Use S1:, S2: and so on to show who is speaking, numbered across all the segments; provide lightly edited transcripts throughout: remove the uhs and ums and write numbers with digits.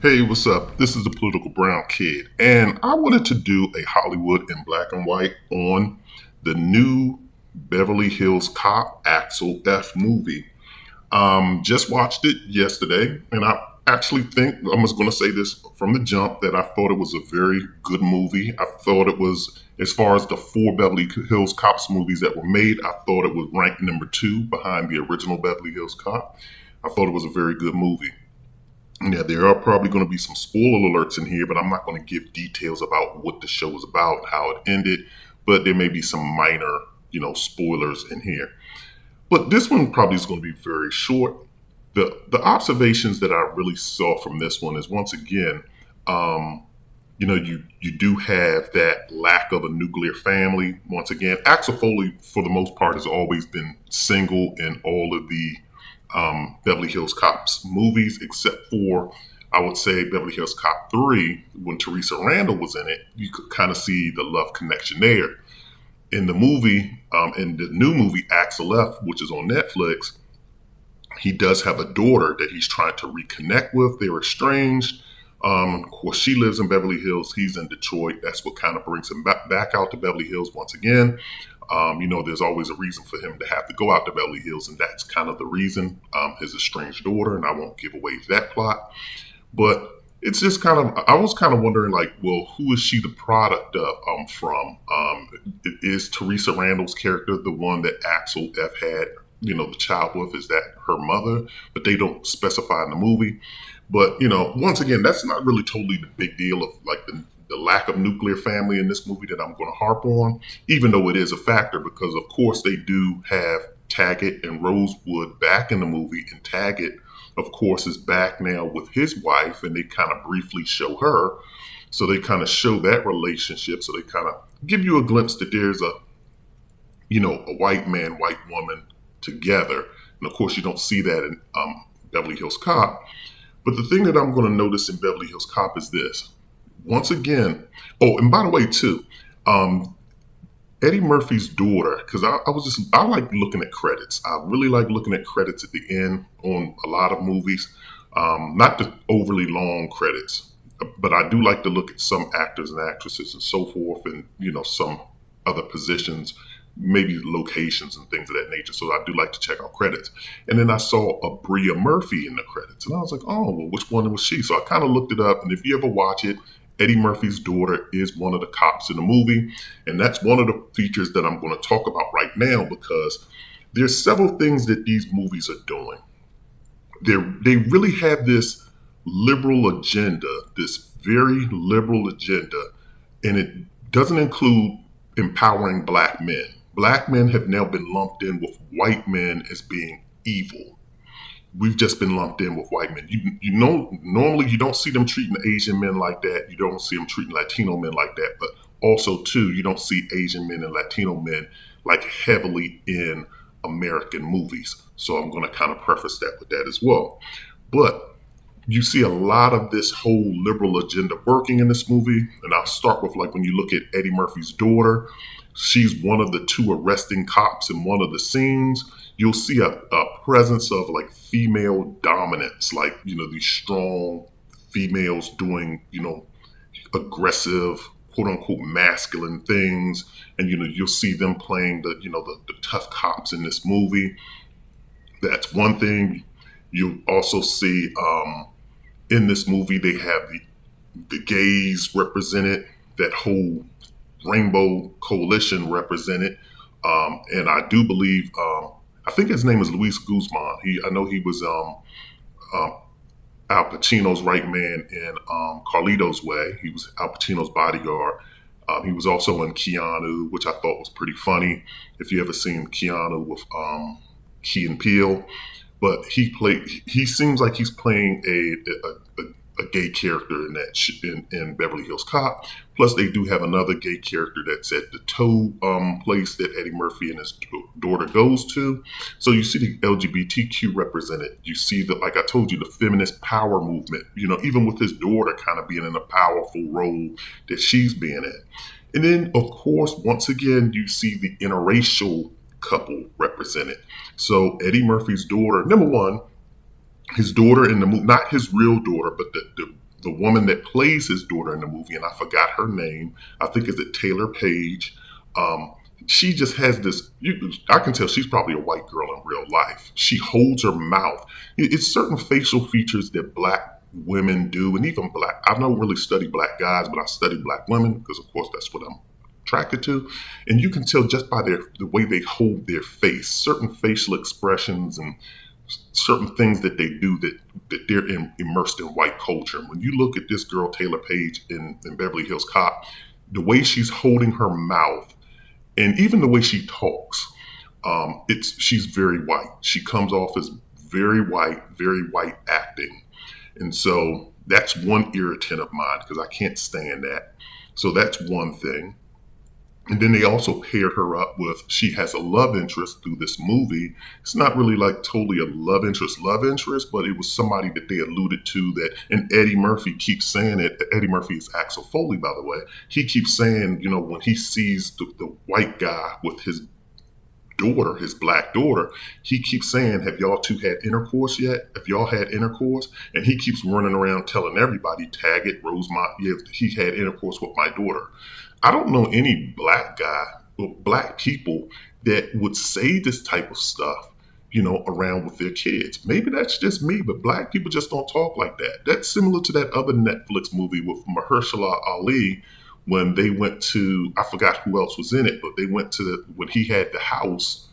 S1: Hey, what's up? This is the Political Brown Kid, and I wanted to do a Hollywood in black and white on the new Beverly Hills Cop Axel F movie. Just watched it yesterday, and I actually think I'm just going to say this from the jump that I thought it was a very good movie. I thought it was, as far as the four Beverly Hills Cops movies that were made, I thought it was ranked number two behind the original Beverly Hills Cop. I thought it was a very good movie. Yeah, there are probably going to be some spoiler alerts in here, but I'm not going to give details about what the show was about, how it ended, but there may be some minor, spoilers in here. But this one probably is going to be very short. The observations that I really saw from this one is once again, um, you do have that lack of a nuclear family. Once again, Axel Foley, for the most part, has always been single in all of the Beverly Hills Cops movies, except for, I would say, Beverly Hills Cop 3, when Teresa Randall was in it, you could kind of see the love connection there. In the movie, in the new movie, Axel F, which is on Netflix, he does have a daughter that he's trying to reconnect with. They're estranged. Of course, she lives in Beverly Hills. He's in Detroit. That's what kind of brings him back out to Beverly Hills once again. There's always a reason for him to have to go out to Beverly Hills, and that's kind of the reason, his estranged daughter, and I won't give away that plot. But it's just kind of, I was kind of wondering, like, well, who is she the product of, from? Is Teresa Randall's character the one that Axel F had, the child with? Is that her mother? But they don't specify in the movie. But, once again, that's not really totally the big deal of like the lack of nuclear family in this movie that I'm going to harp on, even though it is a factor because, of course, they do have Taggart and Rosewood back in the movie, and Taggart, of course, is back now with his wife, and they kind of briefly show her. So they kind of show that relationship. So they kind of give you a glimpse that there's a white man, white woman together. And of course, you don't see that in Beverly Hills Cop. But the thing that I'm going to notice in Beverly Hills Cop is this. Once again, oh, and by the way, too, um, Eddie Murphy's daughter, because I like looking at credits. I really like looking at credits at the end on a lot of movies. Not the overly long credits, but I do like to look at some actors and actresses and so forth, and some other positions, maybe locations and things of that nature. So I do like to check out credits. And then I saw a Bria Murphy in the credits, and I was like, oh, well, which one was she? So I kind of looked it up, and if you ever watch it, Eddie Murphy's daughter is one of the cops in the movie, and that's one of the features that I'm going to talk about right now because there's several things that these movies are doing. They really have this liberal agenda, this very liberal agenda, and it doesn't include empowering black men. Black men have now been lumped in with white men as being evil. We've just been lumped in with white men. Normally you don't see them treating Asian men like that. You don't see them treating Latino men like that. But also, too, you don't see Asian men and Latino men like heavily in American movies. So I'm going to kind of preface that with that as well. But you see a lot of this whole liberal agenda working in this movie. And I'll start with, like, when you look at Eddie Murphy's daughter, she's one of the two arresting cops in one of the scenes. You'll see a presence of like female dominance, like, these strong females doing, aggressive, quote unquote, masculine things. And, you'll see them playing the tough cops in this movie. That's one thing. You also see, in this movie, they have the gays represented, that whole rainbow coalition represented. And I do believe, I think his name is Luis Guzman. I know he was um, Al Pacino's right man in Carlito's Way. He was Al Pacino's bodyguard. He was also in Keanu, which I thought was pretty funny. If you ever seen Keanu with Key and Peele, but he seems like he's playing a gay character in in Beverly Hills Cop. Plus, they do have another gay character that's at the tow place that Eddie Murphy and his daughter goes to. So you see the LGBTQ represented. You see like I told you, the feminist power movement. Even with his daughter kind of being in a powerful role that she's being in. And then, of course, once again, you see the interracial couple represented. So Eddie Murphy's daughter, number one, his daughter in the movie, not his real daughter, but the woman that plays his daughter in the movie, and I forgot her name. I think is it Taylor Page. Um, she just has this. I can tell she's probably a white girl in real life. She holds her mouth. It's certain facial features that black women do, and even black. I don't really study black guys, but I study black women because, of course, that's what I'm attracted to. And you can tell just by the way they hold their face, certain facial expressions and certain things that they do that they're immersed in white culture. And when you look at this girl Taylor Page in Beverly Hills Cop, the way she's holding her mouth and even the way she talks, it's she's very white. She comes off as very white acting, and so that's one irritant of mine because I can't stand that. So that's one thing. And then they also paired her up with she has a love interest through this movie. It's not really like totally a love interest, but it was somebody that they alluded to that. And Eddie Murphy keeps saying it. Eddie Murphy is Axel Foley, by the way. He keeps saying, you know, when he sees the white guy with his daughter, his black daughter, he keeps saying, have y'all two had intercourse yet? Have y'all had intercourse? And he keeps running around telling everybody, Taggart, Rosemont, yeah, he had intercourse with my daughter. I don't know any black guy or black people that would say this type of stuff, you know, around with their kids. Maybe that's just me, but black people just don't talk like that. That's similar to that other Netflix movie with Mahershala Ali when they went to, I forgot who else was in it, but they went to when he had the house,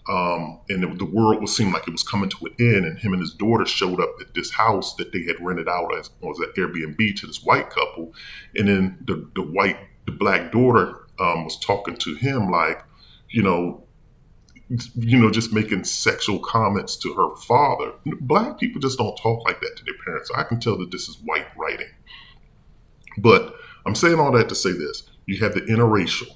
S1: and the world would seem like it was coming to an end, and him and his daughter showed up at this house that they had rented out as was an Airbnb to this white couple, and then the black daughter was talking to him like, you know, just making sexual comments to her father. Black people just don't talk like that to their parents. So I can tell that this is white writing. But I'm saying all that to say this. You have the interracial.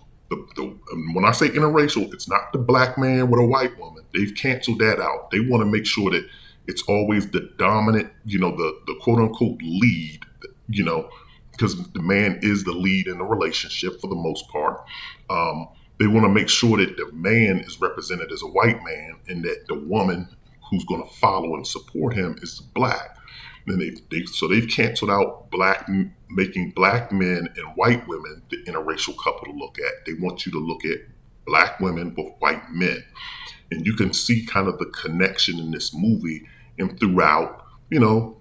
S1: When I say interracial, it's not the black man with a white woman. They've canceled that out. They want to make sure that it's always the dominant, the quote unquote lead, because the man is the lead in the relationship for the most part. They want to make sure that the man is represented as a white man and that the woman who's going to follow and support him is black. And they've canceled out making black men and white women the interracial couple to look at. They want you to look at black women with white men. And you can see kind of the connection in this movie and throughout, you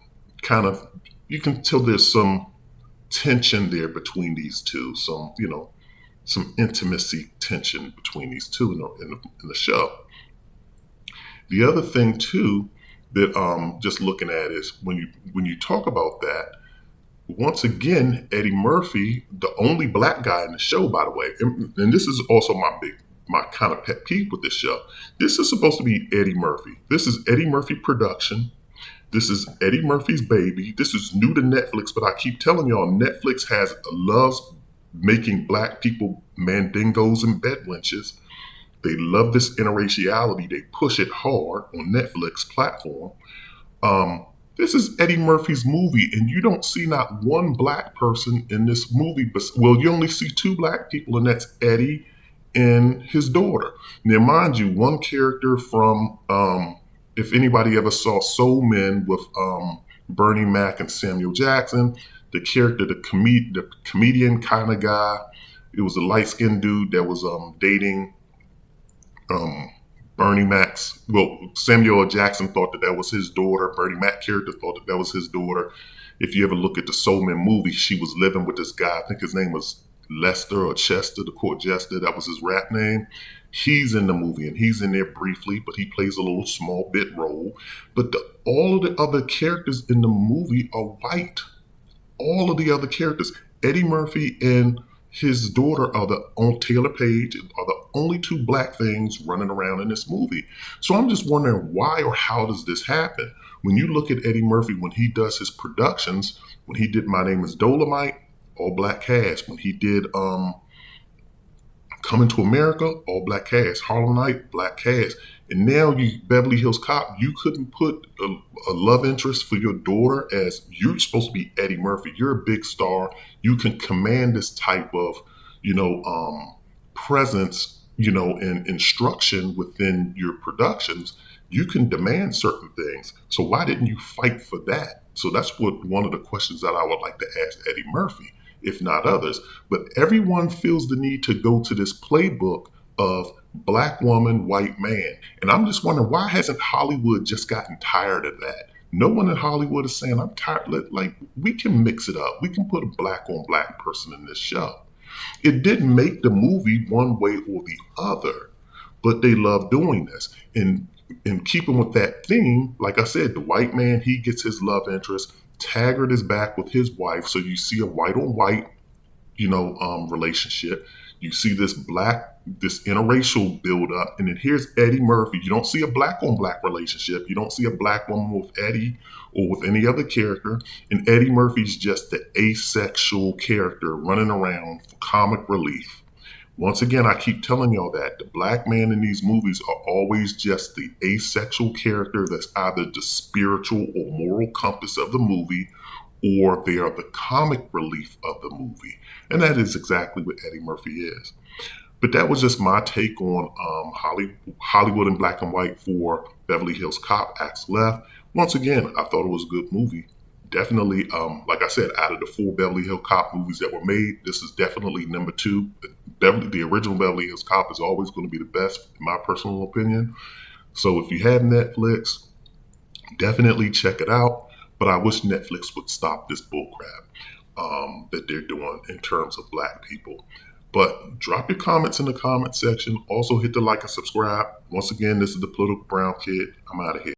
S1: can tell there's some tension there between these two, some intimacy tension between these two in the show. The other thing too that just looking at is when you talk about that, once again, Eddie Murphy, the only black guy in the show, by the way, and this is also my kind of pet peeve with this show. This is supposed to be Eddie Murphy. This is Eddie Murphy production. This is Eddie Murphy's baby. This is new to Netflix, but I keep telling y'all, Netflix loves making black people mandingos and bedwenches. They love this interraciality. They push it hard on Netflix platform. This is Eddie Murphy's movie, and you don't see not one black person in this movie. But you only see two black people, and that's Eddie and his daughter. Now, mind you, one character from if anybody ever saw Soul Men with Bernie Mac and Samuel Jackson, the character, the comedian kind of guy, it was a light-skinned dude that was dating Bernie Mac's. Well, Samuel L. Jackson thought that was his daughter. Bernie Mac character thought that was his daughter. If you ever look at the Soul Men movie, she was living with this guy. I think his name was Lester or Chester, the court jester. That was his rap name. He's in the movie, and he's in there briefly, but he plays a little small bit role. But all of the other characters in the movie are white. All of the other characters, Eddie Murphy and his daughter on Taylor Page are the only two black things running around in this movie. So I'm just wondering why or how does this happen? When you look at Eddie Murphy, when he does his productions, when he did My Name is Dolomite, all black cast. When he did Coming to America, all black cast. Harlem Night, black cast. And now Beverly Hills Cop, you couldn't put a love interest for your daughter as you're supposed to be Eddie Murphy. You're a big star. You can command this type of, presence, and instruction within your productions. You can demand certain things. So why didn't you fight for that? So that's what one of the questions that I would like to ask Eddie Murphy, if not others. But everyone feels the need to go to this playbook of black woman, white man. And I'm just wondering, why hasn't Hollywood just gotten tired of that? No one in Hollywood is saying, I'm tired. Like, we can mix it up. We can put a black on black person in this show. It didn't make the movie one way or the other, but they love doing this. And in keeping with that theme, like I said, the white man, he gets his love interest. Taggart is back with his wife, so you see a white on white, relationship. You see this interracial build up, and then here's Eddie Murphy. You don't see a black on black relationship. You don't see a black woman with Eddie or with any other character. And Eddie Murphy's just the asexual character running around for comic relief. Once again, I keep telling y'all that the black man in these movies are always just the asexual character that's either the spiritual or moral compass of the movie, or they are the comic relief of the movie. And that is exactly what Eddie Murphy is. But that was just my take on Hollywood in black and white for Beverly Hills Cop, Axel F. Once again, I thought it was a good movie. Definitely, like I said, out of the 4 Beverly Hills Cop movies that were made, this is definitely number 2. The original Beverly Hills Cop is always going to be the best, in my personal opinion. So if you have Netflix, definitely check it out. But I wish Netflix would stop this bullcrap that they're doing in terms of black people. But drop your comments in the comment section. Also hit the like and subscribe. Once again, this is the Political Brown Kid. I'm out of here.